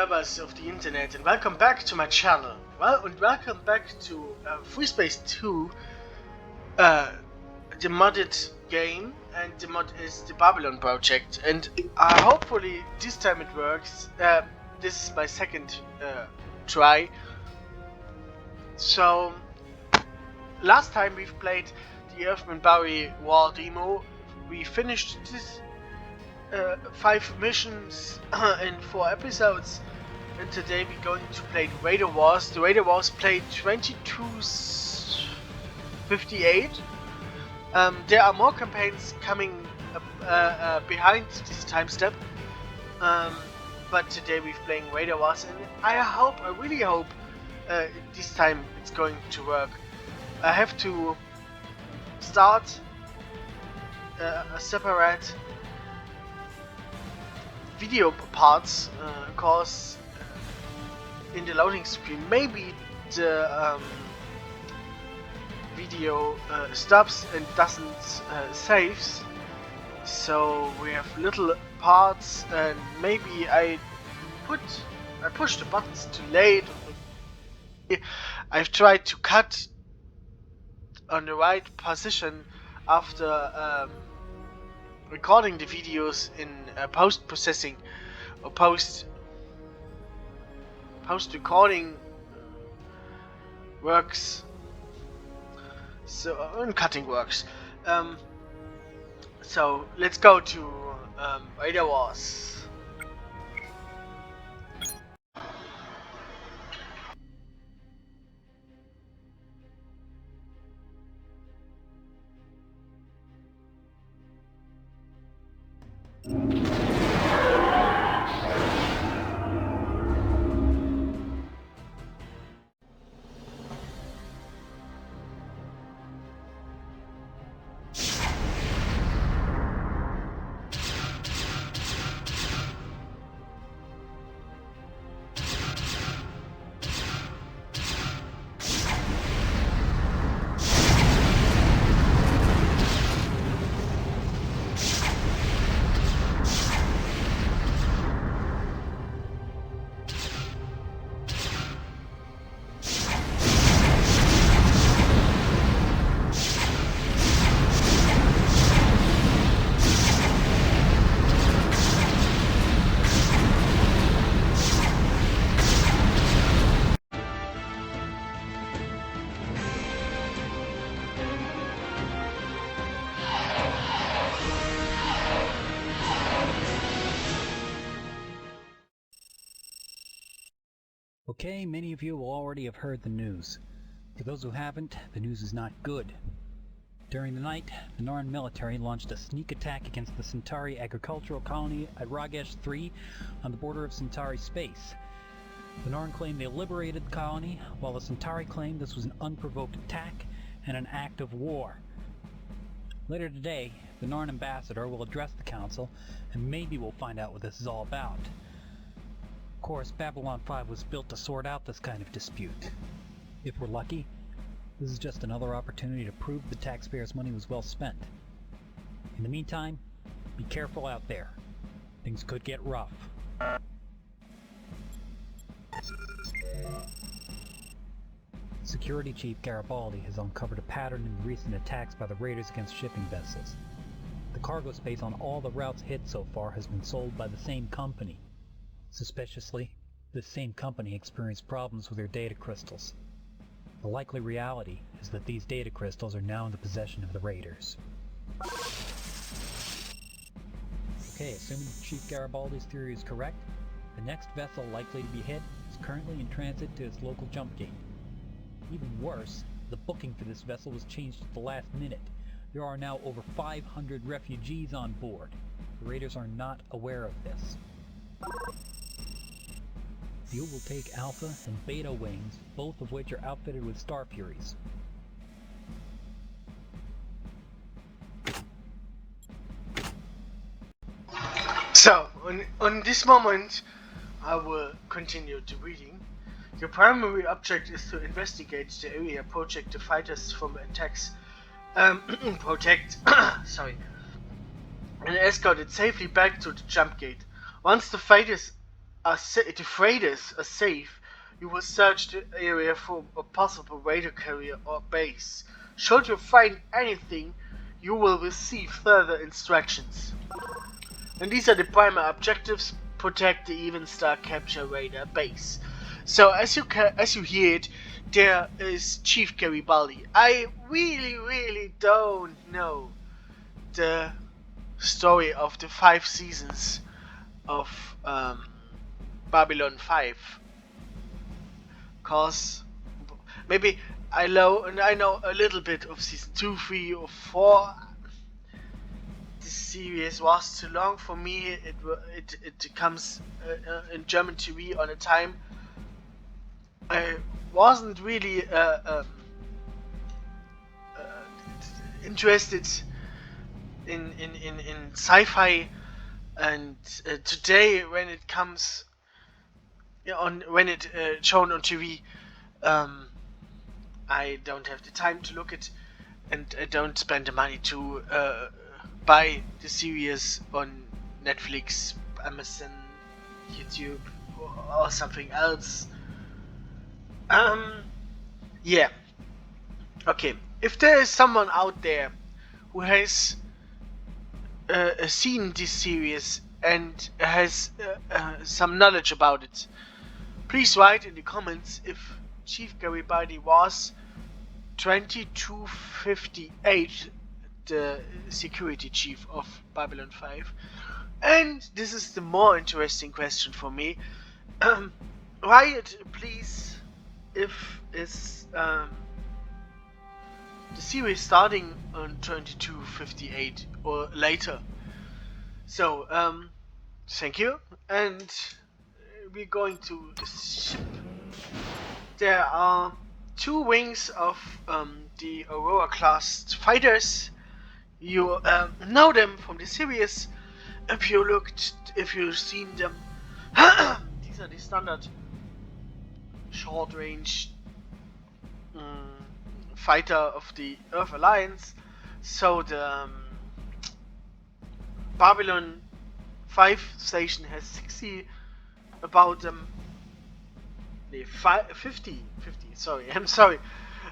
subscribers of the internet, and welcome back to my channel. Welcome back to FS2, the modded game, and the mod is the Babylon project, and hopefully this time it works. This is my second try. So last time we've played the Earthman Barry War demo. We finished this 5 missions in 4 episodes, and today we're going to play the Raider Wars. The Raider Wars played 2258. There are more campaigns coming behind this time step, but today we're playing Raider Wars, and I really hope this time it's going to work. I have to start a separate video parts, cause in the loading screen maybe the video stops and doesn't saves, so we have little parts, and maybe I push the buttons too late. I've tried to cut on the right position after recording the videos in post-processing or post-recording works, so cutting works. So let's go to Raider Wars. Okay, many of you will already have heard the news. For those who haven't, the news is not good. During the night, the Narn military launched a sneak attack against the Centauri agricultural colony at Ragesh 3 on the border of Centauri space. The Narn claimed they liberated the colony, while the Centauri claimed this was an unprovoked attack and an act of war. Later today, the Narn ambassador will address the council, and maybe we'll find out what this is all about. Of course, Babylon 5 was built to sort out this kind of dispute. If we're lucky, this is just another opportunity to prove the taxpayers' money was well spent. In the meantime, be careful out there. Things could get rough. Security Chief Garibaldi has uncovered a pattern in recent attacks by the raiders against shipping vessels. The cargo space on all the routes hit so far has been sold by the same company. Suspiciously, this same company experienced problems with their data crystals. The likely reality is that these data crystals are now in the possession of the raiders. Okay, assuming Chief Garibaldi's theory is correct, the next vessel likely to be hit is currently in transit to its local jump gate. Even worse, the booking for this vessel was changed at the last minute. There are now over 500 refugees on board. The raiders are not aware of this. You will take Alpha and Beta wings, both of which are outfitted with Star Furies. So, on this moment, I will continue the reading. Your primary object is to investigate the area, project the fighters from attacks, and escort it safely back to the jump gate. Once the fighters the freighters are safe, you will search the area for a possible raider carrier or base. Should you find anything, you will receive further instructions. And these are the primary objectives: protect the Even Star Capture Raider base. So as you hear it, there is Chief Garibaldi. I really don't know the story of the 5 seasons of Babylon 5, cause maybe I know a little bit of season 2, 3, or 4. This series was too long for me. It comes in German TV on a time I wasn't really interested in sci-fi, and today when it comes when it shown on TV, I don't have the time to look it, and I don't spend the money to buy the series on Netflix, Amazon, YouTube, or something else. Yeah. Okay. If there is someone out there who has seen this series and has some knowledge about it, please write in the comments if Chief Garibaldi was 2258, the security chief of Babylon 5. And this is the more interesting question for me. Write please if is the series starting on 2258 or later. So thank you, and we're going to the ship. There are 2 wings of the Aurora class fighters. You know them from the series if you've seen them. These are the standard short range fighter of the Earth Alliance. So the Babylon 5 station has 60 about them. 50, sorry, I'm sorry,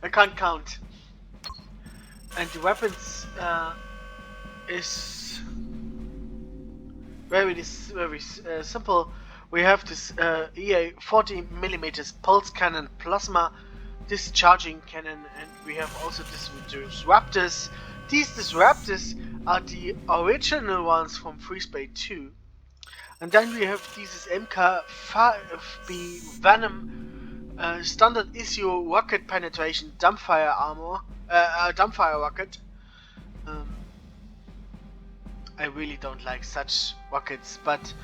I can't count. And the weapons is very simple. We have this EA 40mm pulse cannon plasma discharging cannon, and we have also this disruptors. These disruptors are the original ones from Free Space 2. And then we have this MK5B Venom standard issue rocket penetration dumbfire armor, dumbfire rocket. I really don't like such rockets, but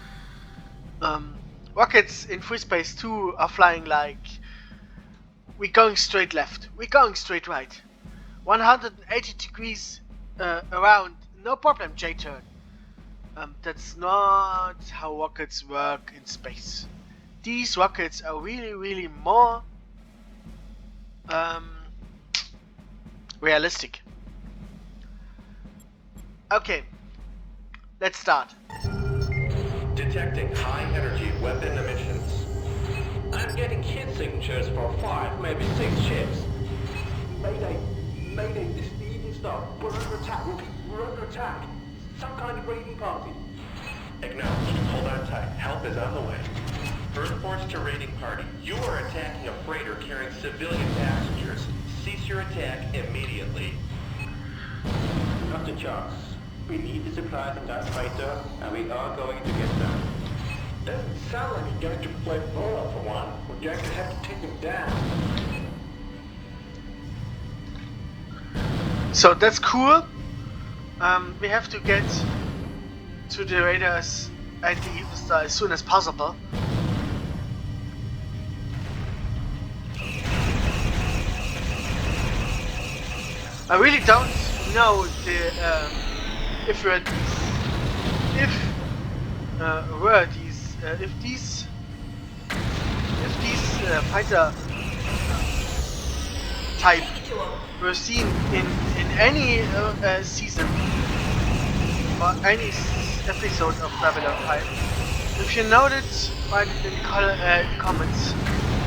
rockets in Free Space 2 are flying like we're going straight left, we're going straight right, 180 degrees around, no problem, J-turn. That's not how rockets work in space. These rockets are really more realistic. Okay, let's start. Detecting high energy weapon emissions. I'm getting hit signatures for 5, maybe 6 ships. Mayday, this is the Even Star. We're under attack. We're under attack. Some kind of raiding party. Acknowledged. Hold on tight. Help is on the way. First reports to raiding party. You are attacking a freighter carrying civilian passengers. Cease your attack immediately. Dr. Charles, we need the supplies from that fighter, and we are going to get them. Doesn't sound like you're going to play ball for one. We're going to have to take them down. So that's cool. We have to get to the raiders and the Even Star as soon as possible. I really don't know the if these fighter type were seen in any season or any episode of Babylon 5. If you noticed, write it in the comments.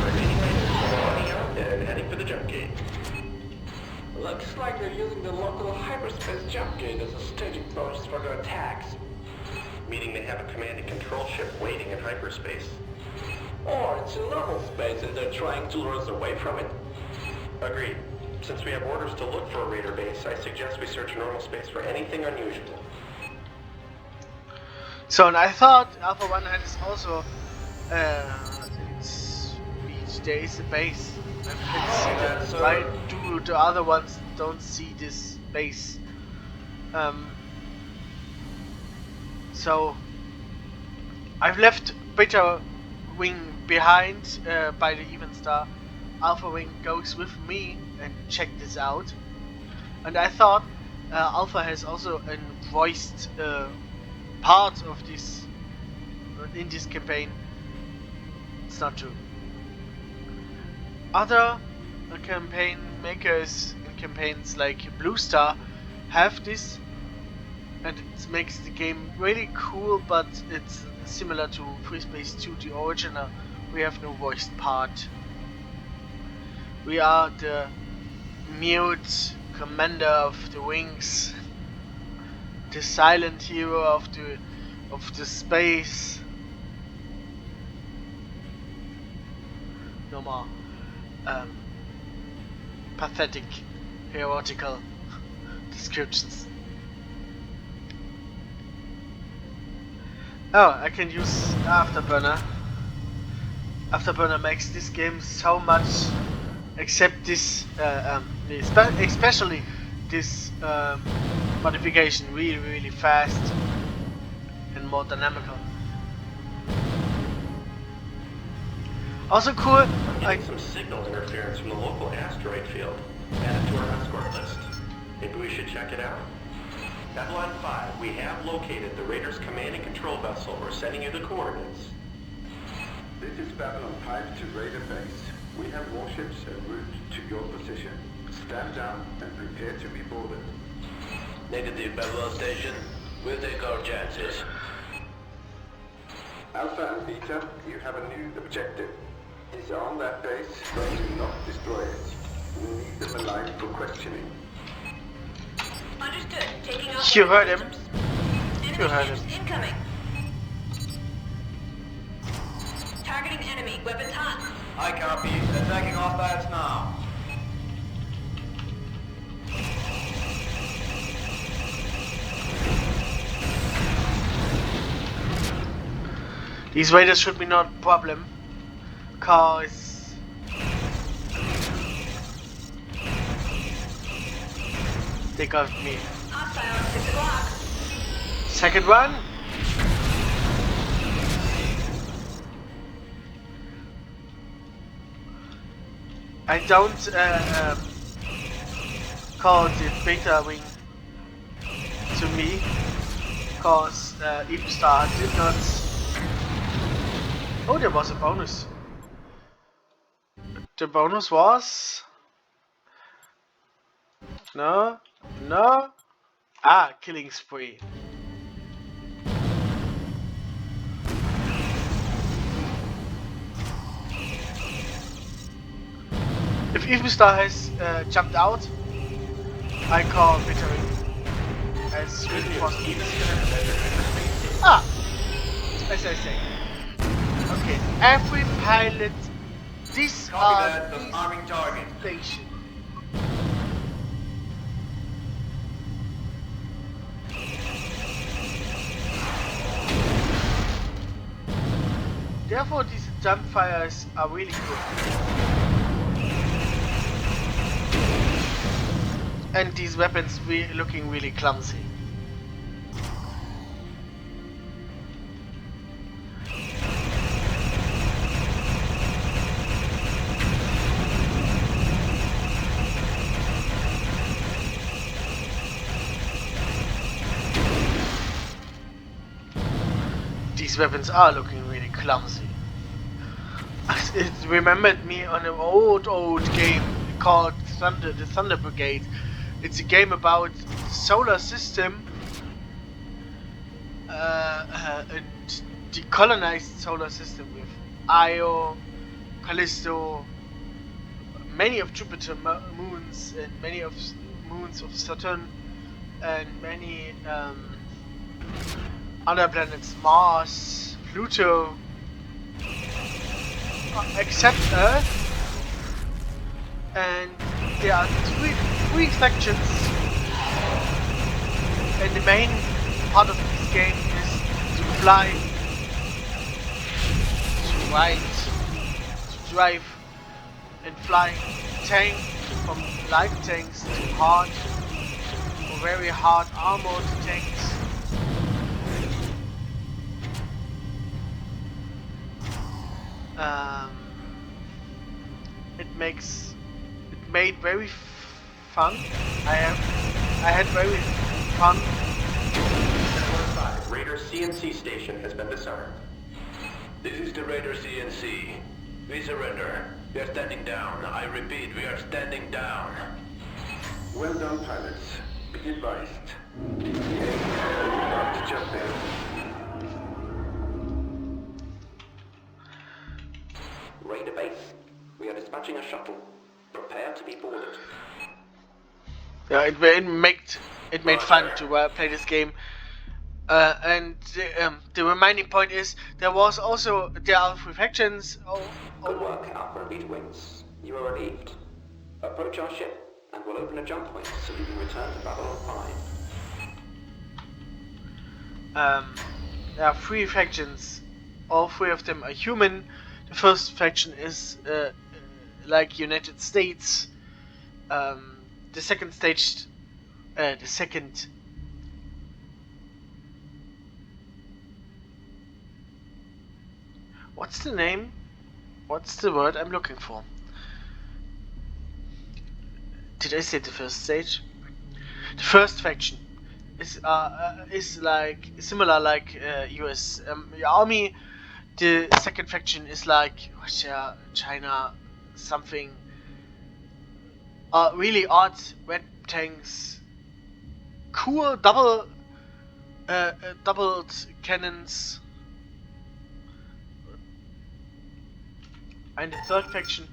Remaining raiders spawning out and heading for the jump gate. Looks like they're using the local hyperspace jump gate as a staging post for their attacks. Meaning they have a command and control ship waiting in hyperspace. Or it's in normal space and they're trying to lure us away from it. Agreed. Since we have orders to look for a raider base, I suggest we search normal space for anything unusual. So, and I thought Alpha 1 has also each day is a base. And it's, why do the other ones don't see this base? So I've left Beta Wing behind by the Even Star. Alpha Wing goes with me and check this out. And I thought Alpha has also a voiced part of this in this campaign. It's not true. Other campaign makers in campaigns like Blue Star have this, and it makes the game really cool, but it's similar to FS2, the original. We have no voiced part. We are the mute commander of the wings, the silent hero of the space. No more pathetic, heroical descriptions. Oh, I can use Afterburner. Afterburner makes this game so much, except this, especially this modification, really fast and more dynamical. Also cool. Getting some signal interference from the local asteroid field. Add it to our escort list. Maybe we should check it out. At line 5, we have located the Raiders command and control vessel. We're sending you the coordinates. This is Babylon 5 to Raider base. We have warships en route to your position. Stand down and prepare to be boarded. Negative, Babylon Station. We'll take our chances. Alpha and Beta, you have a new objective. He's on that base, but do not destroy it. We need them alive for questioning. Understood. Taking off. You heard him. Enemy You heard ships him. incoming. Targeting enemy. Weapons hot. I copy. Attacking hostiles now. These raiders should be not a problem, cause they got me. Hostile at 6 o'clock. Second one. I don't call the Beta Wing to me, cause Even Star did not. Oh, there was a bonus. The bonus was no. Killing spree. If Even Star has jumped out, I call victory. As reinforcement. As I say. Okay, every pilot, these Copy are that. these Arming target. station. Therefore, these jump fires are really good. And these weapons looking really clumsy. These weapons are looking really clumsy. It remembered me on an old game called the Thunder Brigade. It's a game about the solar system and decolonized solar system with Io, Callisto, many of Jupiter moons, and many of moons of Saturn, and many other planets, Mars, Pluto, except Earth. And there are three factions, and the main part of this game is to fly, to ride, to drive and fly tank, from light tanks to hard or very hard armored tanks. It made very fun. I had very fun. Raider CNC station has been disarmed. This is the Raider CNC. We surrender. We are standing down. I repeat, we are standing down. Well done, pilots. Be advised. DPA is about to jump in. Raider base. We are dispatching a shuttle. Prepare to be boarded. Yeah, it made fun to play this game. And the remaining point is there are three factions. Good work, Alpha and Beta Wings. You are relieved. Approach our ship, and we'll open a jump point so you can return to Babylon 5. There are three factions. All three of them are human. The first faction is like United States. The second stage, what's the name? What's the word I'm looking for? Did I say the first stage? The first faction is like similar like U.S. Army. The second faction is like Russia, China, something. Really odd red tanks, cool doubled cannons, and the third faction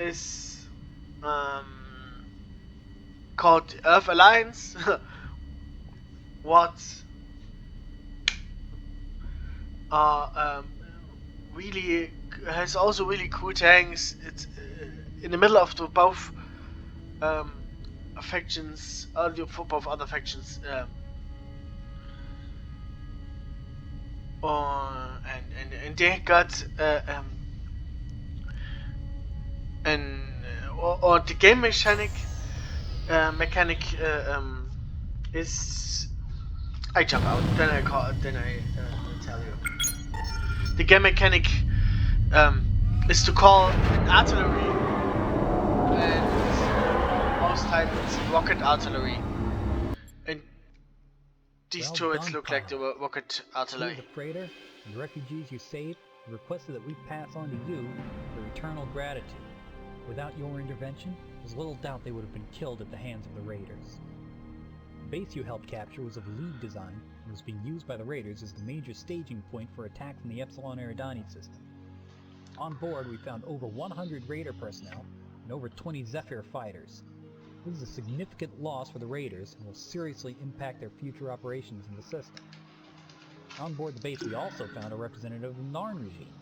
is called Earth Alliance. What really has also really cool tanks. It's in the middle of both factions, for both other factions, and they got or the game mechanic is. I jump out. Then I tell you. The game mechanic is to call an artillery, and most times it's rocket artillery. And these turrets look like the rocket artillery. The freighter and the refugees you saved requested that we pass on to you their eternal gratitude. Without your intervention, there's little doubt they would have been killed at the hands of the raiders. The base you helped capture was of League design and was being used by the raiders as the major staging point for attack from the Epsilon Eridani system. On board, we found over 100 raider personnel and over 20 Zephyr fighters. This is a significant loss for the raiders and will seriously impact their future operations in the system. On board the base, we also found a representative of the Narn regime.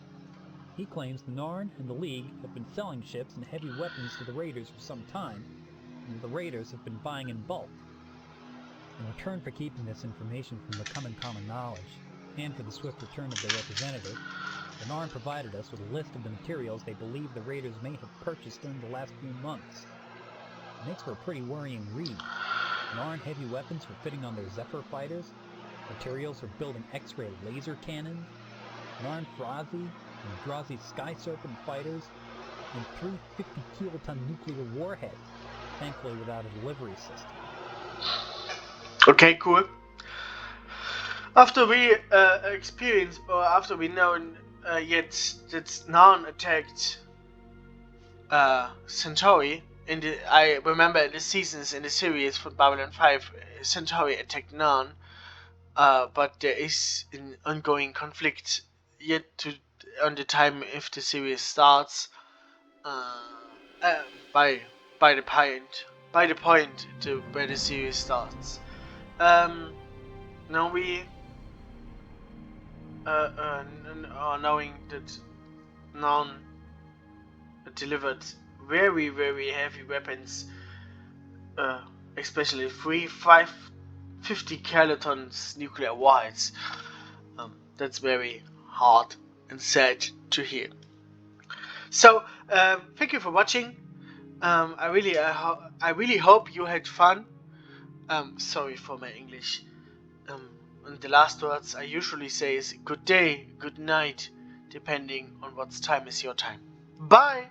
He claims the Narn and the League have been selling ships and heavy weapons to the raiders for some time, and that the raiders have been buying in bulk. In return for keeping this information from becoming common knowledge, and for the swift return of their representative, the Narn provided us with a list of the materials they believe the raiders may have purchased during the last few months. It makes for a pretty worrying read. Narn heavy weapons for fitting on their Zephyr fighters, materials for building X-ray laser cannons, Narn Frazi and Drazi Sky Serpent fighters, and 3 50-kiloton nuclear warheads, thankfully without a delivery system. Okay, cool. After we after we know yet that Narn attacked Centauri, I remember in the seasons in the series from Babylon 5, Centauri attacked Narn, but there is an ongoing conflict yet on the time if the series starts. Uh, by by the point to where the series starts. Now we are knowing that None delivered very heavy weapons, especially 50 kilotons nuclear warheads. That's very hard and sad to hear. So, thank you for watching. I really hope you had fun. Sorry for my English. And the last words I usually say is good day, good night, depending on what time is your time. Bye!